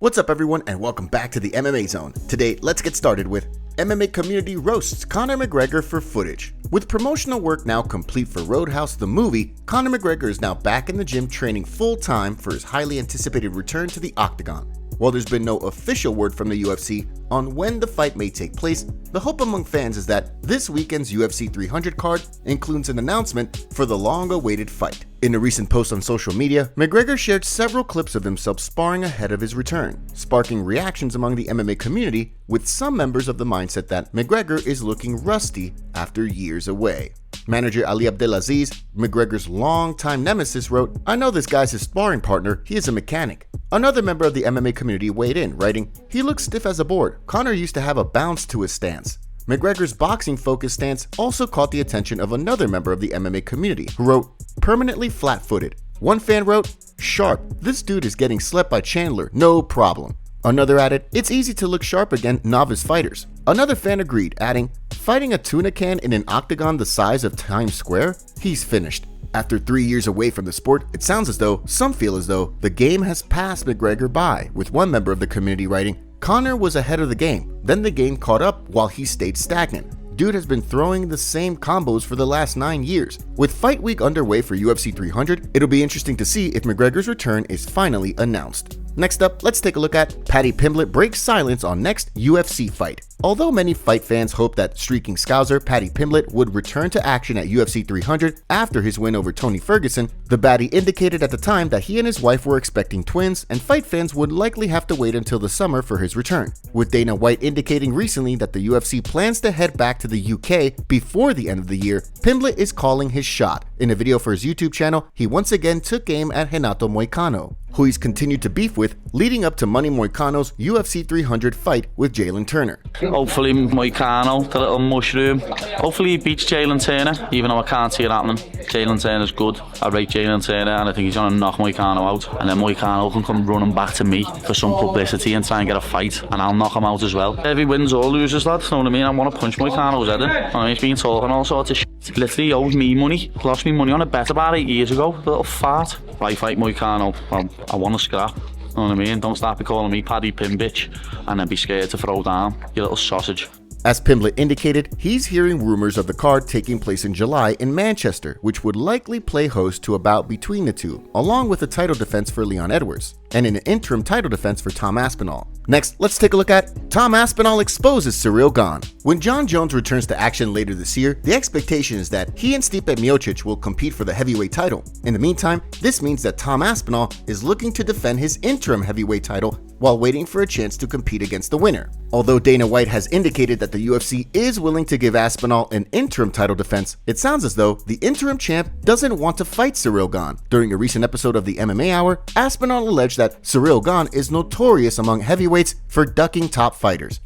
What's up everyone and welcome back to the MMA Zone. Today, let's get started with MMA community roasts Conor McGregor for footage. With promotional work now complete for Roadhouse the movie, Conor McGregor is now back in the gym training full-time for his highly anticipated return to the octagon. While there's been no official word from the UFC on when the fight may take place, the hope among fans is that this weekend's UFC 300 card includes an announcement for the long-awaited fight. In a recent post on social media, McGregor shared several clips of himself sparring ahead of his return, sparking reactions among the MMA community, with some members of the mindset that McGregor is looking rusty after years away. Manager Ali Abdelaziz, McGregor's longtime nemesis, wrote, "I know this guy's his sparring partner, he is a mechanic." Another member of the MMA community weighed in, writing, "He looks stiff as a board. Conor used to have a bounce to his stance." McGregor's boxing-focused stance also caught the attention of another member of the MMA community, who wrote, "Permanently flat-footed." One fan wrote, "Sharp, this dude is getting slept by Chandler, no problem." Another added, "It's easy to look sharp against novice fighters." Another fan agreed, adding, "Fighting a tuna can in an octagon the size of Times Square? He's finished." After 3 years away from the sport, it sounds as though some feel as though the game has passed McGregor by, with one member of the community writing, "Conor was ahead of the game, then the game caught up while he stayed stagnant. Dude has been throwing the same combos for the last 9 years." With fight week underway for UFC 300, it'll be interesting to see if McGregor's return is finally announced. Next up, let's take a look at Paddy Pimblett breaks silence on next UFC fight. Although many fight fans hope that streaking Scouser Paddy Pimblett would return to action at UFC 300 after his win over Tony Ferguson, the baddie indicated at the time that he and his wife were expecting twins and fight fans would likely have to wait until the summer for his return. With Dana White indicating recently that the UFC plans to head back to the UK before the end of the year, Pimblett is calling his shot. In a video for his YouTube channel, he once again took aim at Renato Moicano, who he's continued to beef with leading up to Manny Moicano's UFC 300 fight with Jalen Turner. Hopefully Moicano, the little mushroom, hopefully he beats Jalen Turner, even though I can't see it happening. Jalen Turner's good, I rate Jalen Turner and I think he's going to knock Moicano out, and then Moicano can come running back to me for some publicity and try and get a fight, and I'll knock him out as well. If he wins or loses, lad, you know what I mean? I want to punch Moicano's head in. I mean, he's been talking all sorts of shit. Literally owes me money, lost me money on a bet about 8 years ago, the little fart. If I fight Moicano, well, I want to scrap. You know what I mean? Don't start be calling me Paddy Pim bitch and then be scared to throw down, you little sausage. As Pimblett indicated, he's hearing rumors of the card taking place in July in Manchester, which would likely play host to a bout between the two, along with a title defense for Leon Edwards, and an interim title defense for Tom Aspinall. Next, let's take a look at Tom Aspinall exposes Ciryl Gane. When Jon Jones returns to action later this year, the expectation is that he and Stipe Miocic will compete for the heavyweight title. In the meantime, this means that Tom Aspinall is looking to defend his interim heavyweight title while waiting for a chance to compete against the winner. Although Dana White has indicated that the UFC is willing to give Aspinall an interim title defense, it sounds as though the interim champ doesn't want to fight Ciryl Gane. During a recent episode of the MMA Hour, Aspinall alleged that Ciryl Gane is notorious among heavyweights for ducking top fighters.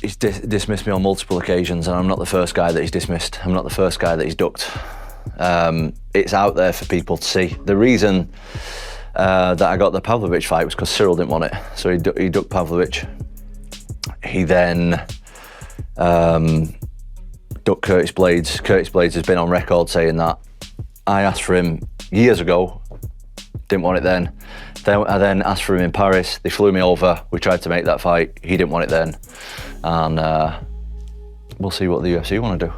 He's dismissed me on multiple occasions, and I'm not the first guy that he's dismissed. I'm not the first guy that he's ducked. It's out there for people to see. The reason that I got the Pavlovich fight was because Ciryl didn't want it, so he ducked Pavlovich. He then ducked Curtis Blades. Curtis Blades has been on record saying that I asked for him years ago, didn't want it then. I then asked for him in Paris, they flew me over, we tried to make that fight, he didn't want it then, and we'll see what the UFC want to do.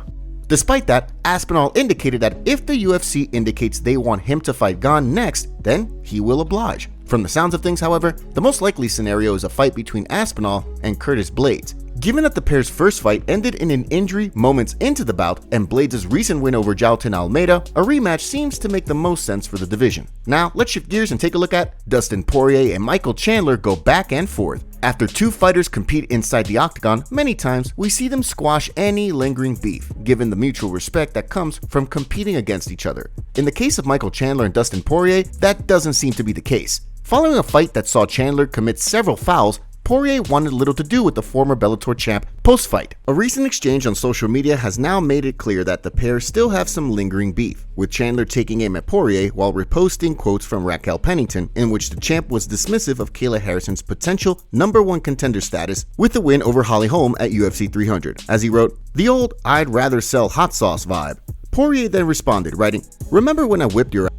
Despite that, Aspinall indicated that if the UFC indicates they want him to fight Gane next, then he will oblige. From the sounds of things, however, the most likely scenario is a fight between Aspinall and Curtis Blades. Given that the pair's first fight ended in an injury moments into the bout and Blades' recent win over Jailton Almeida, a rematch seems to make the most sense for the division. Now, let's shift gears and take a look at Dustin Poirier and Michael Chandler go back and forth. After two fighters compete inside the octagon, many times we see them squash any lingering beef, given the mutual respect that comes from competing against each other. In the case of Michael Chandler and Dustin Poirier, that doesn't seem to be the case. Following a fight that saw Chandler commit several fouls, Poirier wanted little to do with the former Bellator champ post-fight. A recent exchange on social media has now made it clear that the pair still have some lingering beef, with Chandler taking aim at Poirier while reposting quotes from Raquel Pennington in which the champ was dismissive of Kayla Harrison's potential #1 contender status with the win over Holly Holm at UFC 300. As he wrote, "The old I'd rather sell hot sauce vibe." Poirier then responded, writing, "Remember when I whipped your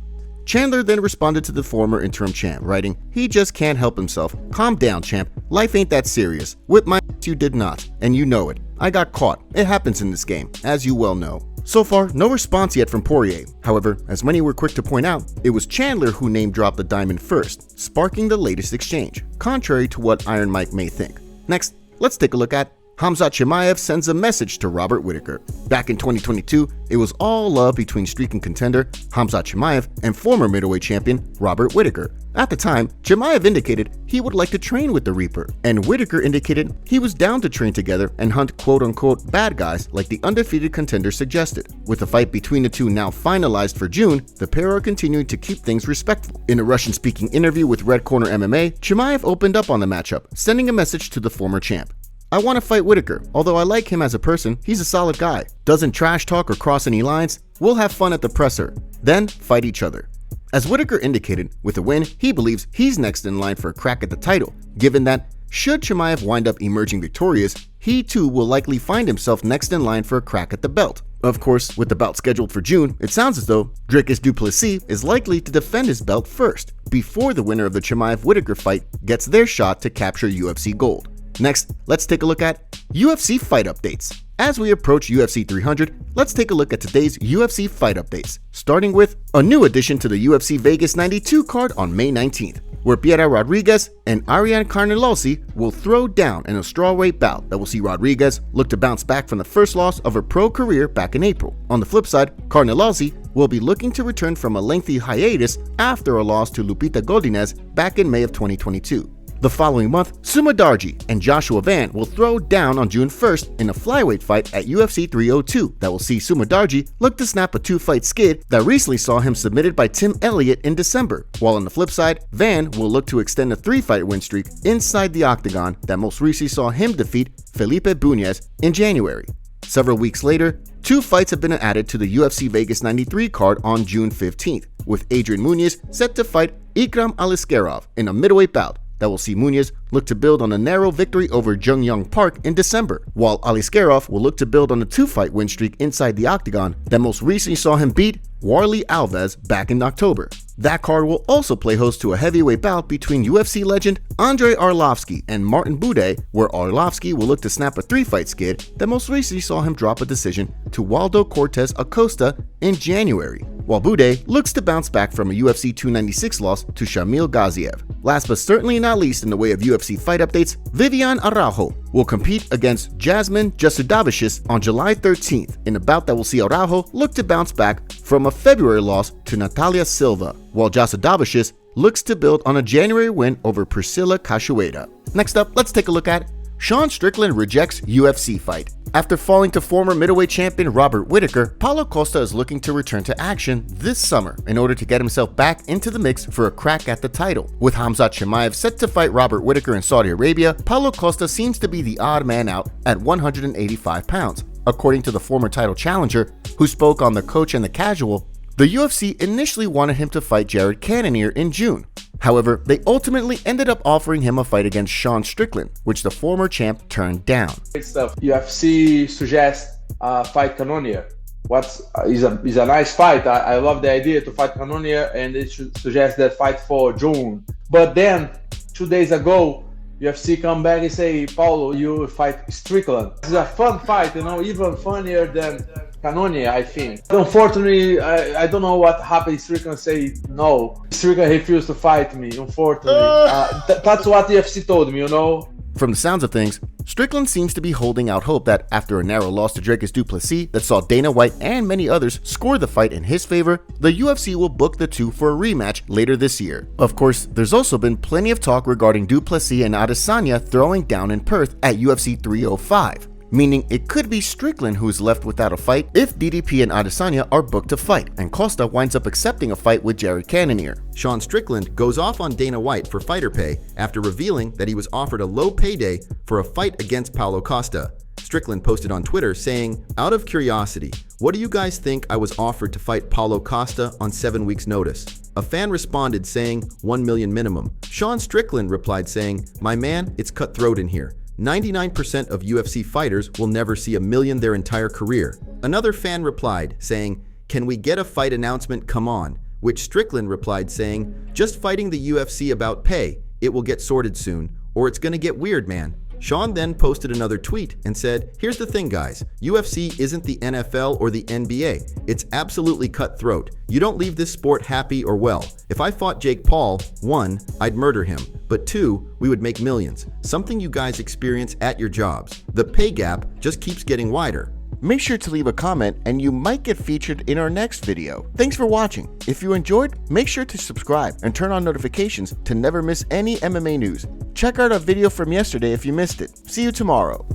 Chandler then responded to the former interim champ, writing, "He just can't help himself. Calm down, champ. Life ain't that serious. Whip my you did not, and you know it. I got caught. It happens in this game, as you well know." So far, no response yet from Poirier. However, as many were quick to point out, it was Chandler who name-dropped the diamond first, sparking the latest exchange, contrary to what Iron Mike may think. Next, let's take a look at Khamzat Chimaev sends a message to Robert Whittaker. Back in 2022, it was all love between streaking contender Khamzat Chimaev and former middleweight champion Robert Whittaker. At the time, Chimaev indicated he would like to train with the Reaper, and Whittaker indicated he was down to train together and hunt quote-unquote bad guys like the undefeated contender suggested. With the fight between the two now finalized for June, the pair are continuing to keep things respectful. In a Russian-speaking interview with Red Corner MMA, Chimaev opened up on the matchup, sending a message to the former champ. "I want to fight Whittaker. Although I like him as a person, he's a solid guy. Doesn't trash talk or cross any lines. We'll have fun at the presser. Then fight each other." As Whittaker indicated, with a win, he believes he's next in line for a crack at the title, given that should Chimaev wind up emerging victorious, he too will likely find himself next in line for a crack at the belt. Of course, with the bout scheduled for June, it sounds as though Dricus du Plessis is likely to defend his belt first, before the winner of the Chimaev-Whittaker fight gets their shot to capture UFC gold. Next, let's take a look at UFC Fight Updates. As we approach UFC 300, let's take a look at today's UFC Fight Updates, starting with a new addition to the UFC Vegas 92 card on May 19th, where Piera Rodriguez and Ariane Carnelossi will throw down in a strawweight bout that will see Rodriguez look to bounce back from the first loss of her pro career back in April. On the flip side, Carnelossi will be looking to return from a lengthy hiatus after a loss to Lupita Godinez back in May of 2022. The following month, Sumadarji and Joshua Van will throw down on June 1st in a flyweight fight at UFC 302 that will see Sumadarji look to snap a two-fight skid that recently saw him submitted by Tim Elliott in December, while on the flip side, Van will look to extend a three-fight win streak inside the octagon that most recently saw him defeat Felipe Bunez in January. Several weeks later, two fights have been added to the UFC Vegas 93 card on June 15th, with Adrian Munoz set to fight Ikram Aliskerov in a middleweight bout that will see Munoz look to build on a narrow victory over Jung Young Park in December, while Aliskerov will look to build on a two-fight win streak inside the octagon that most recently saw him beat Warley Alves back in October. That card will also play host to a heavyweight bout between UFC legend Andrei Arlovski and Martin Buday, where Arlovski will look to snap a three-fight skid that most recently saw him drop a decision to Waldo Cortez Acosta in January, while Buday looks to bounce back from a UFC 296 loss to Shamil Gaziev. Last but certainly not least in the way of UFC fight updates, Viviane Araujo will compete against Jasmine Jasudavicius on July 13th in a bout that will see Araujo look to bounce back from a February loss to Natalia Silva, while Jasudavicius looks to build on a January win over Priscilla Cachoeira. Next up, let's take a look at Sean Strickland rejects UFC fight. After falling to former middleweight champion Robert Whittaker, Paulo Costa is looking to return to action this summer in order to get himself back into the mix for a crack at the title. With Khamzat Chimaev set to fight Robert Whittaker in Saudi Arabia, Paulo Costa seems to be the odd man out at 185 pounds. According to the former title challenger, who spoke on The Coach and the Casual, the UFC initially wanted him to fight Jared Cannonier in June. However, they ultimately ended up offering him a fight against Sean Strickland, which the former champ turned down. Great stuff. UFC suggests fight Cannonier. Is a nice fight. I love the idea to fight Cannonier, and it should suggest that fight for June. But then 2 days ago, UFC come back and say, Paulo, you fight Strickland. It's a fun fight, even funnier than Cannonier, I think. Unfortunately, I don't know what happened. Strickland say no. Strickland refused to fight me, unfortunately. That's what the UFC told me, From the sounds of things, Strickland seems to be holding out hope that after a narrow loss to Dricus du Plessis that saw Dana White and many others score the fight in his favor, the UFC will book the two for a rematch later this year. Of course, there's also been plenty of talk regarding du Plessis and Adesanya throwing down in Perth at UFC 305. Meaning it could be Strickland who's left without a fight if DDP and Adesanya are booked to fight, and Costa winds up accepting a fight with Jared Cannonier. Sean Strickland goes off on Dana White for fighter pay after revealing that he was offered a low payday for a fight against Paulo Costa. Strickland posted on Twitter saying, "Out of curiosity, what do you guys think I was offered to fight Paulo Costa on 7 weeks' notice?" A fan responded saying, $1 million minimum. Sean Strickland replied saying, "My man, it's cutthroat in here. 99% of UFC fighters will never see $1 million their entire career." Another fan replied saying, "Can we get a fight announcement? Come on. which Strickland replied saying, "Just fighting the UFC about pay. It will get sorted soon, or it's gonna get weird, man." Sean then posted another tweet and said, "Here's the thing, guys. UFC isn't the NFL or the NBA. It's absolutely cutthroat. You don't leave this sport happy or well. If I fought Jake Paul, 1, I'd murder him, but 2, we would make millions. Something you guys experience at your jobs. The pay gap just keeps getting wider." Make sure to leave a comment and you might get featured in our next video. Thanks for watching. If you enjoyed, make sure to subscribe and turn on notifications to never miss any MMA news. Check out our video from yesterday if you missed it. See you tomorrow.